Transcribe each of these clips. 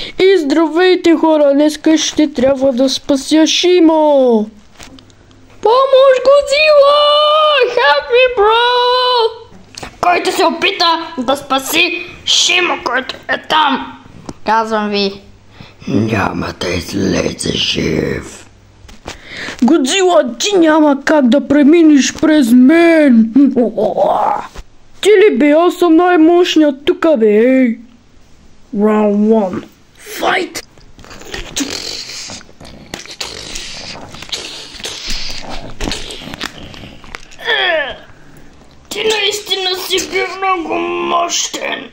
И здравейте хора, днеска ще трябва да спася Шимо! Помощ, Годзила! Help me, bro! Който се опита да спаси Шимо, който е там, казвам ви, няма да излезе жив. Годзила, ти няма как да преминеш през мен! Ти ли бе? Аз съм най-мощният тука, бе! Round 1. Fight! Ти наистина си бил много мощен.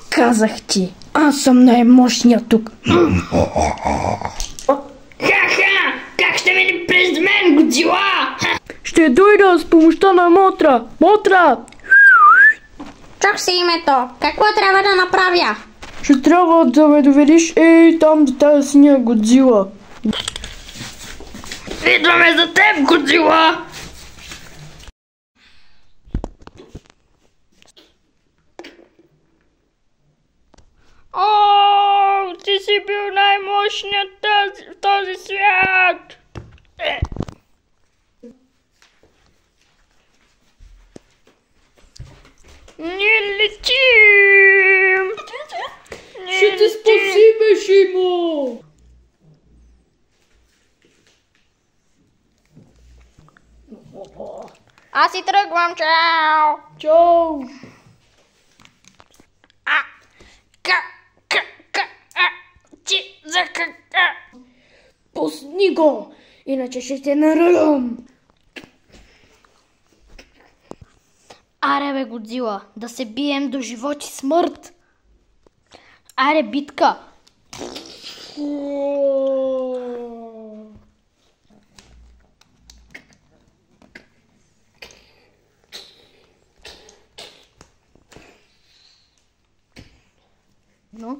Казах ти, аз съм най-мощният тук. Ха-ха! Как ще мине през мен, Годзила? Ще дойда с помощта на Мотра! Мотра! Чух си името. Какво трябва да направя? Ще трябва да ме доведиш там до тази синя Годзила. Идваме за теб, Годзила! О, ти си бил най-мощният в този свят! Ние летим! Ще те спасиме, Шимо! Аз си тръгвам, чао! Чао! Пусни го, иначе ще те наръгам! Аре бе, Годзила, да се бием до живот и смърт. Аре, битка. Но?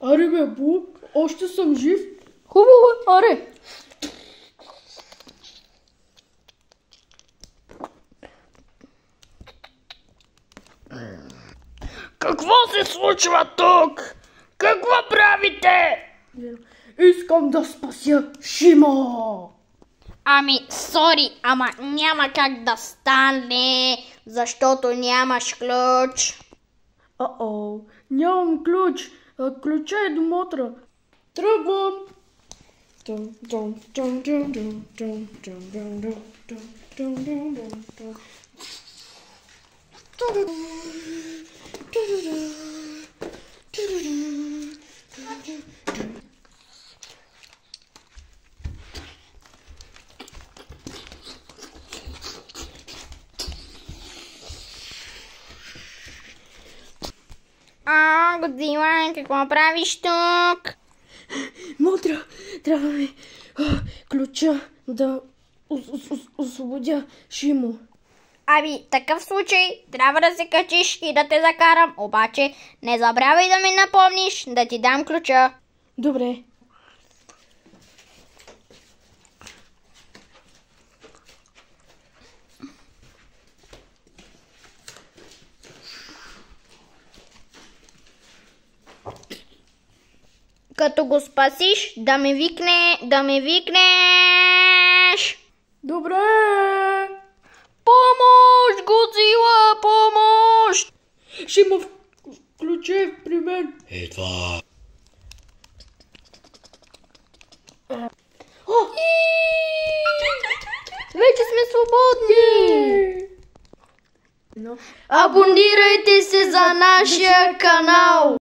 Аре бе, Бу, още съм жив. Хубаво, аре. Какво се случва тук? Какво правите? Искам да спася Шимо! Ами, сори, ама няма как да стане, защото нямаш ключ. Нямам ключ. Ключа е до Мотра. Тръгвам. Годзила, какво правиш тук? Мотра, трябва ми ключа да освободя Шимо. Ами, такъв случай трябва да се качиш и да те закарам, обаче не забравяй да ми напомниш да ти дам ключа. Добре. Като го спасиш, да ме викнеш. Добре. Помощ, Годзила, помощ! Шимо, ключа е при мен. Идва. Вече сме свободни! Абонирайте се за нашия канал!